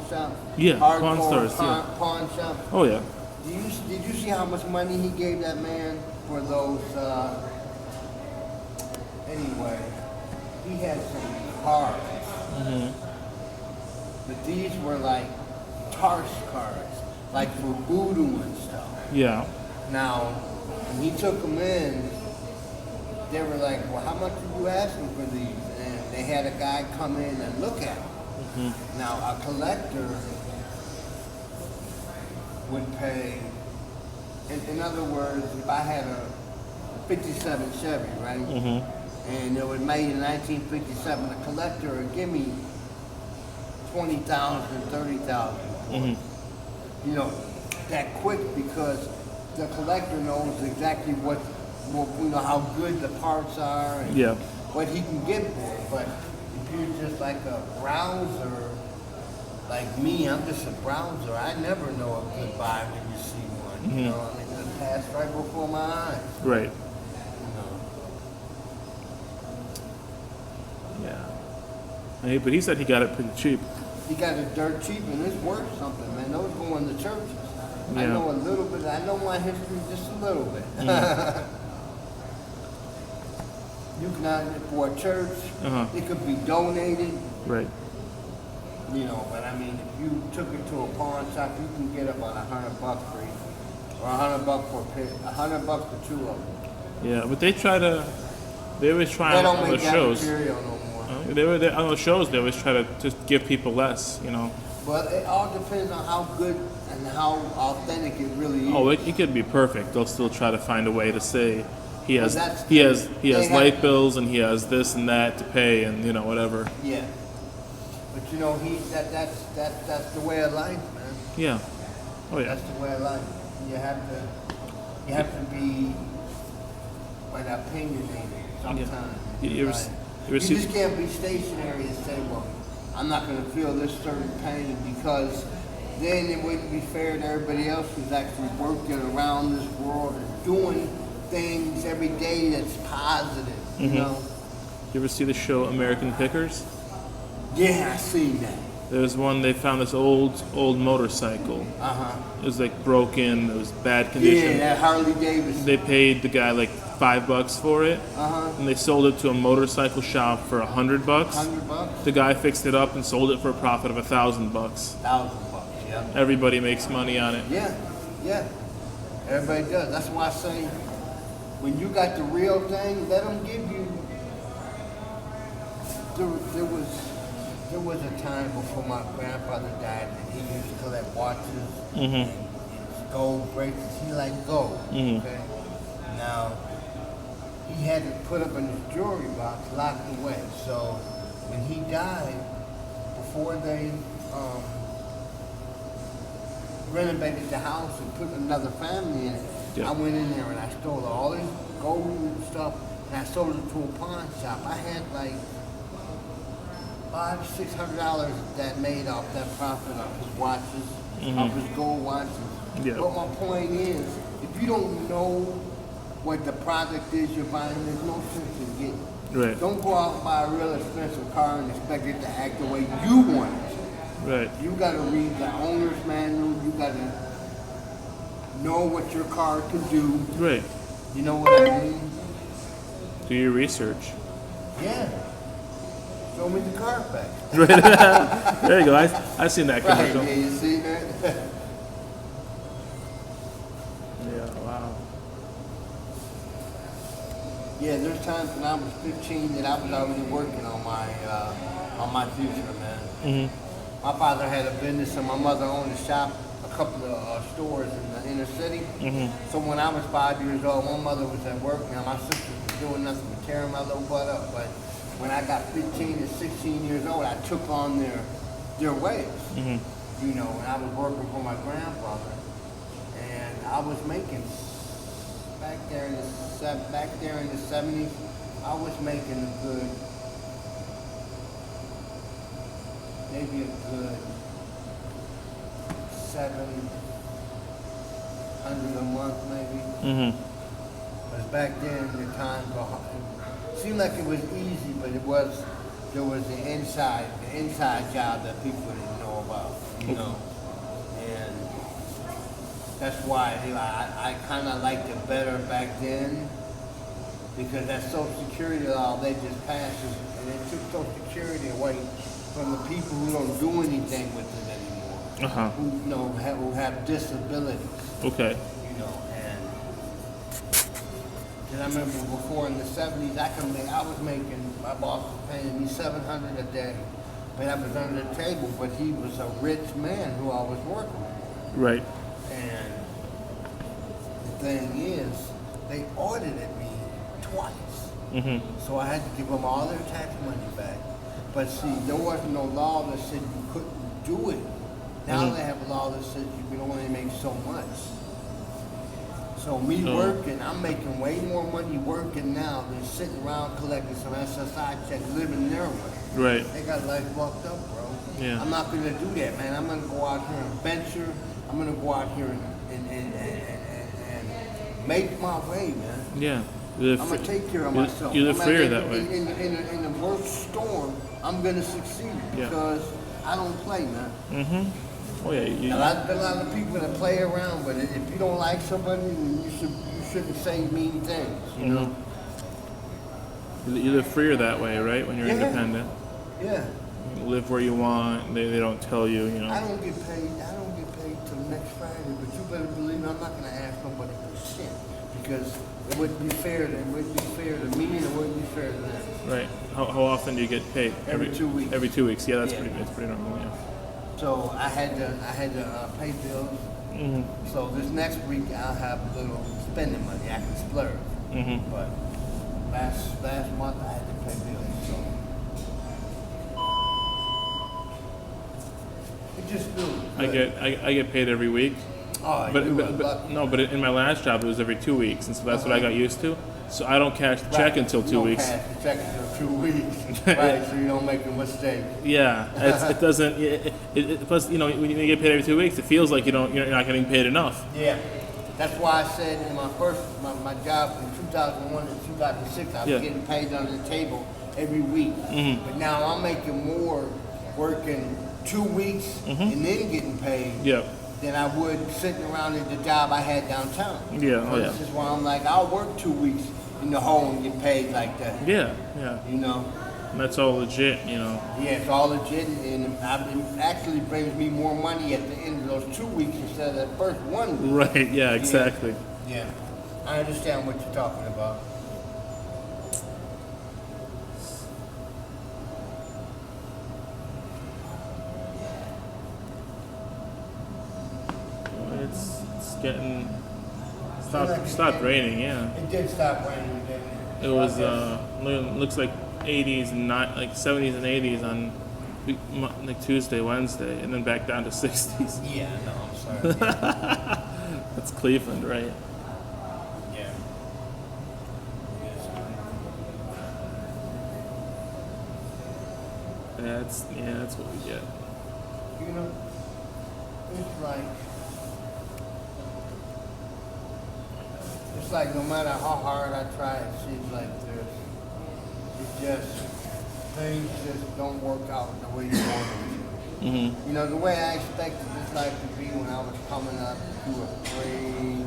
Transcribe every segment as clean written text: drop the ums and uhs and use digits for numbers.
shop? Yeah, pawn Hardcore stores, yeah. pawn shop. Oh yeah. Did you see how much money he gave that man for those? Anyway, he had some cars, but these were like Tarsh cards, like for voodoo and stuff. Yeah. Now, when he took them in, they were like, "Well, how much are you asking for these?" And they had a guy come in and look at them. Now, a collector would pay. In other words, if I had a '57 Chevy, right, and it was made in 1957, a collector would give me 20,000, 30,000. You know, that quick because the collector knows exactly what you know how good the parts are and Yeah. what he can get for it. But if you're just like a browser, like me, I'm just a browser. I never know a good buy when you see one. You know, I mean, it passed right before my eyes. Right. You know. Yeah. But he said he got it pretty cheap. He got it dirt cheap and it's worth something, man. Those going to churches. I Yeah. know a little bit. I know my history just a little bit. You can for a church, it could be donated. Right. You know, but I mean, if you took it to a pawn shop, you can get about $100 for each, or $100 for a pair, $100 for two of them. Yeah, but they always try They on don't the make that shows. material no more. They on the shows, they always try to just give people less, you know. But it all depends on how good and how authentic it really is. Oh, it could be perfect. They'll still try to find a way to say he has that's- he has they light have- bills and he has this and that to pay and you know whatever. Yeah. But you know, that's the way of life, man. Yeah. Oh yeah. That's the way of life. You have to be opinionated sometimes. You ever You see- just can't be stationary and say, well, I'm not going to feel this certain pain because then it wouldn't be fair to everybody else who's actually working around this world and doing things every day that's positive, you know? You ever see the show American Pickers? Yeah, I seen that. There's one they found this old motorcycle. It was like broken. It was bad condition. Yeah, that Harley Davidson. They paid the guy like $5 for it, and they sold it to a motorcycle shop for $100. $100? The guy fixed it up and sold it for a profit of $1,000. $1,000, yeah. Everybody makes money on it. Yeah, yeah. Everybody does. That's why I say, when you got the real thing, let them give you. There was a time before my grandfather died that he used to collect watches and gold bracelets. He liked gold. Okay. Now he had it put up in his jewelry box, locked away. So when he died, before they renovated the house and put another family in it, Yeah. I went in there and I stole all his gold and stuff and I sold it to a pawn shop. I had like $500-600 that made off that profit of his watches, of his gold watches. Yeah. But my point is, if you don't know what the product is you're buying, there's no sense in getting it. Right. Don't go out and buy a real expensive car and expect it to act the way you want it. Right. You gotta read the owner's manual. You gotta know what your car can do. Right. You know what I mean? Do your research. Yeah. Show me the car back. There you go. I seen that Right, commercial. yeah, you see that? Yeah. Wow. Yeah, there's times when I was 15 that I was already working on my future, man. My father had a business and my mother owned a shop, a couple of stores in the inner city. So when I was 5 years old, my mother was at work. Now my sister was doing nothing but tearing my little butt up. But when I got 15 and 16 years old, I took on their ways. You know, and I was working for my grandfather, and I was making back there in the 70s. I was making a good, maybe a good $700 a month, maybe. Because back then the times were hard. It seemed like it was easy, but there was the inside job that people didn't know about. You you know, and that's why I kind of liked it better back then, because that Social Security law they just passed, and it took Social Security away from the people who don't do anything with it anymore, who who have disabilities. Okay. You know, and I remember before in the 70s, I was making, my boss was paying me $700 a day, but I was under the table, but he was a rich man who I was working with. Right. And the thing is, they audited me twice. So I had to give them all their tax money back. But see, there wasn't no law that said you couldn't do it. Now they have a law that says you can only make so much. So me working, I'm making way more money working now than sitting around collecting some SSI checks, living their way. Right. They got life fucked up, bro. Yeah. I'm not gonna do that, man. I'm gonna go out here and venture. I'm gonna go out here and make my way, man. Yeah. I'm gonna take care of myself. You live freer that way. In the worst storm, I'm gonna succeed because I don't play, man. Oh yeah. A lot of people that play around, but if you don't like somebody, then you shouldn't say mean things. You know. You live freer that way, right? When you're independent. Yeah. You live where you want. They don't tell you. You know. I don't get paid till next Friday, but you better believe me, I'm not gonna ask nobody for shit because it wouldn't be fair. It wouldn't be fair to me, and it wouldn't be fair to them. Right. How often do you get paid? Every 2 weeks. Every 2 weeks. Yeah, that's pretty normal. Yeah. So I had to pay bills. So this next week I'll have a little spending money. I can splurge. But last month I had to pay bills. So it just feels good. I get paid every week. Oh, But in my last job it was every 2 weeks, and so that's what I got used to. So I don't cash the check until 2 weeks. You don't cash the check until 2 weeks, right? So you don't make a mistake. Yeah, it doesn't. Plus, you know, when you get paid every 2 weeks, it feels like you're not getting paid enough. Yeah, that's why I said in my job from 2001 to 2006, I was getting paid under the table every week. But now I'm making more working 2 weeks and then getting paid. Yeah. Than I would sitting around at the job I had downtown. Yeah, So this is why I'm like, I'll work 2 weeks in the hole and get paid like that. Yeah. You know? And that's all legit, you know. Yeah, it's all legit, and it actually brings me more money at the end of those 2 weeks instead of that first 1 week. Right, yeah, exactly. Yeah. I understand what you're talking about. It's getting stopped raining. Yeah, It did stop raining, didn't it? it was looks like 80s and not like 70s and 80s on like Tuesday, Wednesday, and then back down to 60s. Yeah, no, I'm sorry. Yeah. That's Cleveland, right? Yeah. That's what we get. You know, it's like no matter how hard I try, it seems like things just don't work out the way you want them to. You know, the way I expected this life to be when I was coming up, you were free,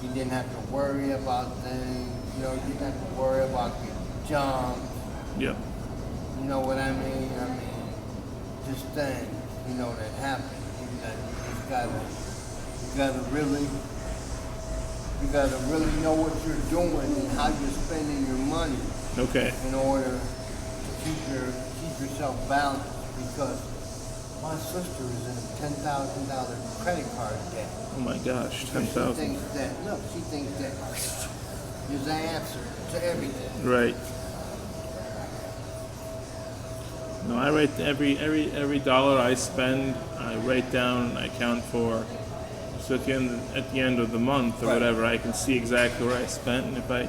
you didn't have to worry about things, you know, you didn't have to worry about getting jumped. Yeah. You know what I mean? Just things, you know, that happen. You gotta really know what you're doing and how you're spending your money. Okay. In order to keep yourself balanced, because my sister is in a $10,000 credit card debt. Oh my gosh, She 10,000. thinks that is the answer to everything. Right. No, I write every dollar I spend. I write down. I count for. So at the end of the month or whatever, I can see exactly where I spent, and if I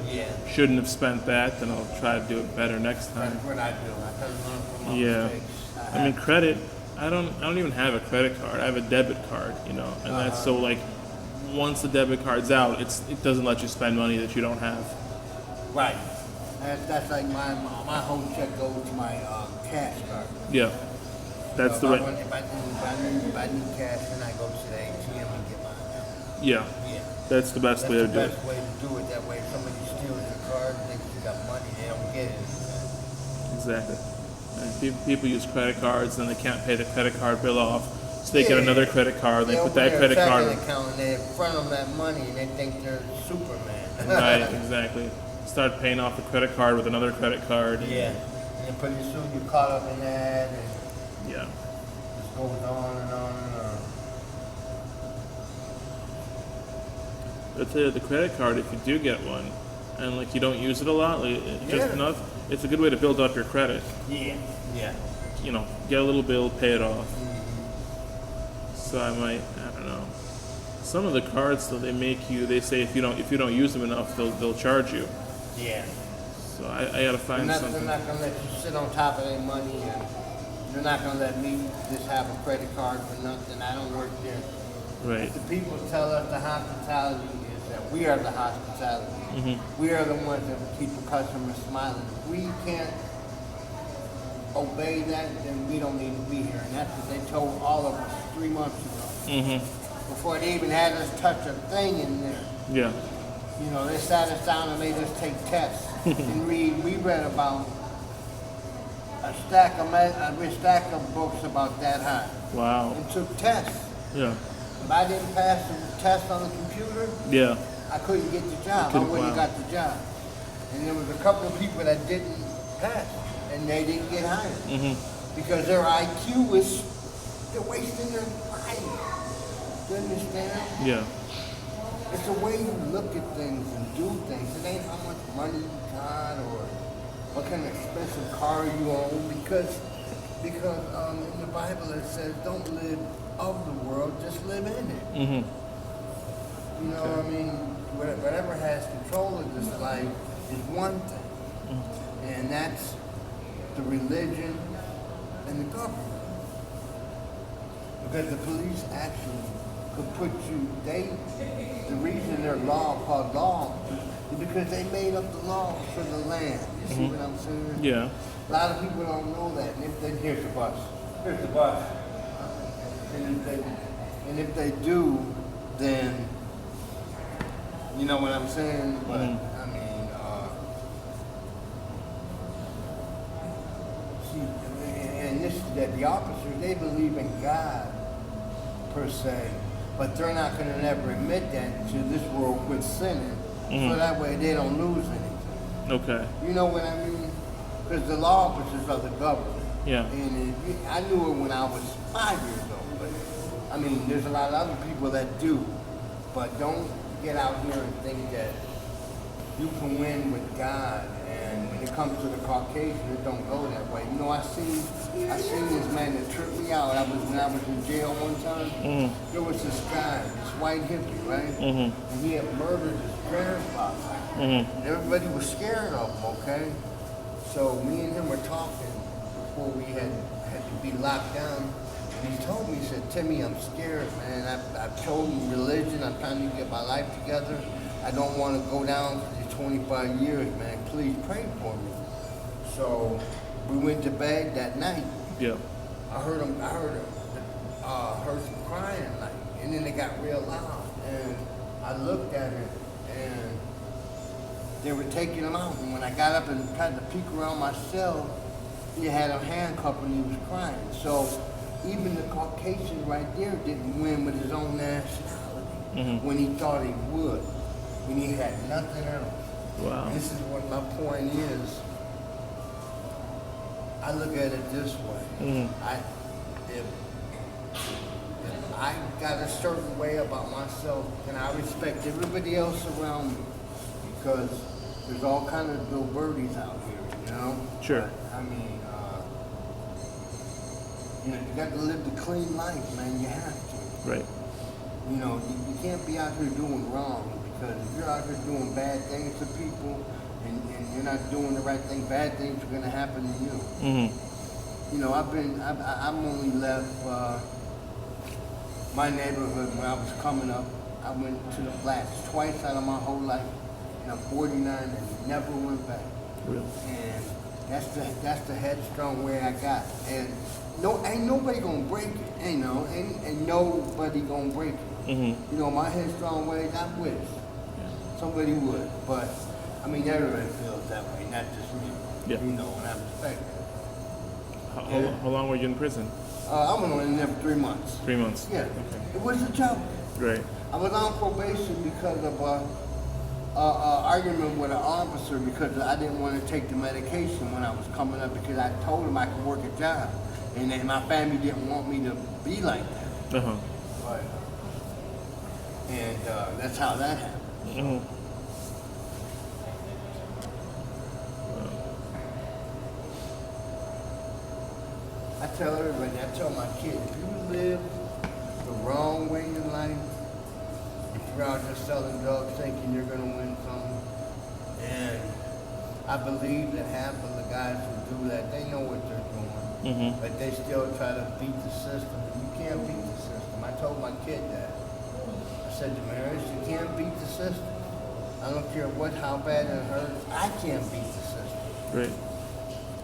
shouldn't have spent that, then I'll try to do it better next time. That's what I do. I try to learn from my mistakes. I mean, credit. I don't even have a credit card. I have a debit card, you know, and that's so like once the debit card's out, it doesn't let you spend money that you don't have. Right. That's like my whole check goes to my cash card. Yeah. That's the if right. if I need cash, then I go to the ATM and get mine out. Yeah, Yeah. that's the best That's way the to do it. best way to do it. That way, if somebody steals your card and thinks you got money, they don't get it. Exactly. And people use credit cards, and they can't pay the credit card bill off, so they get Yeah. another credit card. They put open that their credit card. checking account and they front them that money and they think they're Superman. Right, exactly. Start paying off the credit card with another credit card. Yeah. And then pretty soon you're caught up in that and Yeah. it goes on and on and on. But the credit card, if you do get one, and like you don't use it a lot, like just Yeah. enough, it's a good way to build up your credit. Yeah. Yeah. You know, get a little bill, pay it off. So I don't know. Some of the cards though, they say if you don't use them enough, they'll charge you. Yeah. So I gotta find They're something. not gonna let you sit on top of their money and they're not gonna let me just have a credit card for nothing. I don't work there. Right. The people tell us the hospitality is that we are the hospitality. We are the ones that keep the customer smiling. If we can't obey that, then we don't need to be here. And that's what they told all of us 3 months ago. Before they even had us touch a thing in there. Yeah. You know, they sat us down and made us take tests and read. We read about a stack of books about that high Wow. and took tests. Yeah. If I didn't pass the test on the computer, Yeah. I couldn't get the job. I Couldn't- wouldn't wow. have got the job. And there was a couple of people that didn't pass, and they didn't get hired because their IQ is they're wasting their time. You understand? Yeah. It's the way you look at things and do things. It ain't how much money you got or what kind of expensive car you own. Because in the Bible it says, "Don't live of the world, just live in it." You know what I mean? Whatever has control of this life is one thing, and that's the religion and the government. Because the police actually could put you, the reason they're called law is because they made up the laws for the land. You see what I'm saying? Yeah. A lot of people don't know that. And if they, here's the bus. Here's the bus. And if they do, then you know what I'm saying? But I mean, see, and this is that the officers, they believe in God per se, but they're not going to never admit that to this world quit sinning, so that way they don't lose anything. Okay. You know what I mean? Because the law officers are the government. Yeah. And I knew it when I was 5 years old, but I mean, there's a lot of other people that do, but don't get out here and think that you can win with God. And when it comes to the Caucasian, it don't go that way. You know, I seen this man that tripped me out. When I was in jail one time. There was this guy, this white hippie, right? And he had murdered his grandfather. And everybody was scared of him. Okay, so me and him were talking before we had to be locked down. And he told me, he said, "Timmy, I'm scared, man. I've chosen religion. I'm trying to get my life together. I don't want to go down for these 25 years, man. Please pray for me." So we went to bed that night. Yeah. I heard some crying, like, and then it got real loud. And I looked at it, and they were taking him out. And when I got up and tried to peek around my cell, he had a handcuff and he was crying. So even the Caucasian right there didn't win with his own nationality when he thought he would, when he had nothing else. Wow. This is what my point is. I look at it this way. If I got a certain way about myself, and I respect everybody else around me, because there's all kind of little birdies out here, you know? Sure. But, I mean, you got to live the clean life, man. You have to. Right. You know, you can't be out here doing wrong, because if you're out here doing bad things to people and you're not doing the right thing, bad things are going to happen to you. You know, I've only left my neighborhood when I was coming up. I went to the flats twice out of my whole life, and I'm 49 and never went back. Really. And that's the headstrong way I got. And no, ain't nobody gonna break it. Ain't nobody gonna break it. Mm-hmm. You know, my headstrong ways, I wish somebody would, but I mean, everybody feels that way, not just me. Yeah. You know, and I respect it. How long were you in prison? I was only in there for 3 months. 3 months. Yeah, Okay. it was a joke. Great. I was on probation because of a argument with an officer because I didn't want to take the medication when I was coming up because I told him I could work a job, and then my family didn't want me to be like that. Uh-huh. But, and that's how that happened. Mm-hmm. I tell everybody, I tell my kids, if you live the wrong way in life, if you're out just selling drugs thinking you're going to win something, and I believe that half of the guys who do that, they know what they're doing, Mm-hmm. but they still try to beat the system. You can't beat the system. I told my kid that. I said to Maris, you can't beat the system. I don't care how bad it hurts. I can't beat the system. Great.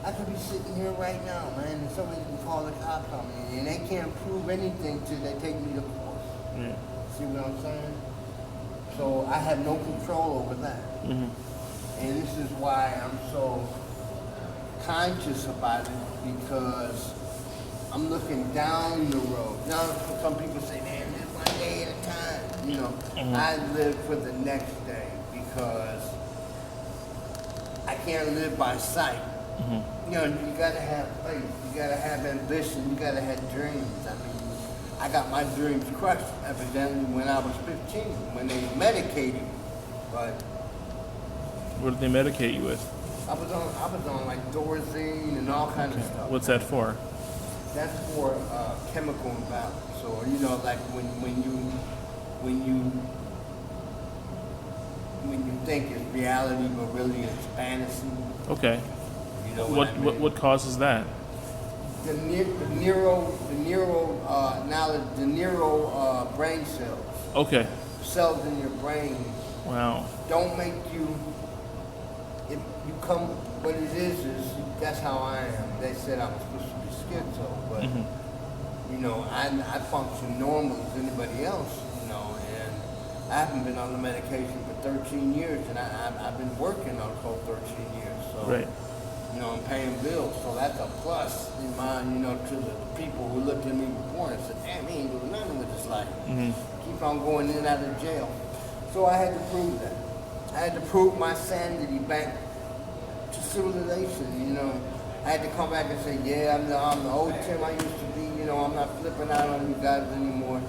I could be sitting here right now, man, and somebody can call the cops on me, and they can't prove anything till they take me to court. Yeah. See what I'm saying? So I have no control over that. Mm-hmm. And this is why I'm so conscious about it, because I'm looking down the road. Now, some people say, man, live one day at a time. You know, I live for the next day because I can't live by sight. Mm-hmm. You know, you gotta have faith, you gotta have ambition, you gotta have dreams. I mean, I got my dreams crushed evidently when I was 15, when they medicated me. But What did they medicate you with? I was on like Thorazine and all kinds of stuff. What's that for? That's for chemical imbalance. So you know, like when you think it's reality, but really it's fantasy. Okay. You know what I mean? What causes that? The neuro brain cells, Okay. cells in your brain Wow. don't make you, if you come, what it is that's how I am. They said I was supposed to be schizo, but Mm-hmm. you know, I function normal as anybody else, you know, and I haven't been on the medication for 13 years, and I've been working on it for 13 years, so. Right. You know, I'm paying bills, so that's a plus in mind, you know, to the people who looked at me before and said, damn, he ain't doing nothing with his life. Mm-hmm. Keep on going in and out of jail. So I had to prove that. I had to prove my sanity back to civilization, you know. I had to come back and say, yeah, I'm the old Tim I used to be, you know, I'm not flipping out on you guys anymore.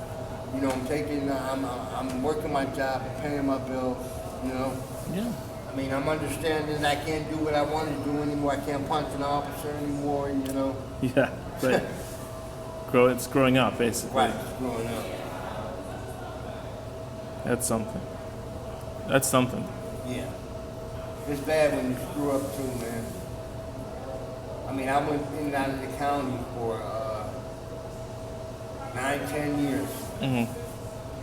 You know, I'm working my job, paying my bills, you know. Yeah. I mean, I'm understanding I can't do what I want to do anymore. I can't punch an officer anymore, you know. Yeah. Right. It's growing up, basically. Right, just growing up. That's something. That's something. Yeah. It's bad when you screw up too, man. I mean, I went in and out of the county for 9-10 years. Mm-hmm.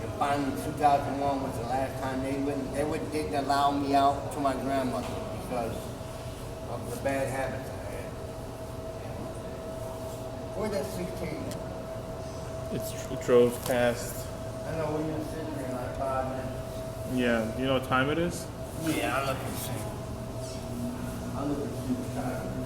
And finally, 2001 was the last time they didn't allow me out to my grandmother because of the bad habits I had. Where's that 16? It drove past. I know we were sitting there like 5 minutes. Yeah. Do you know what time it is? Yeah, I'll look and see. I'll look and see what time it is.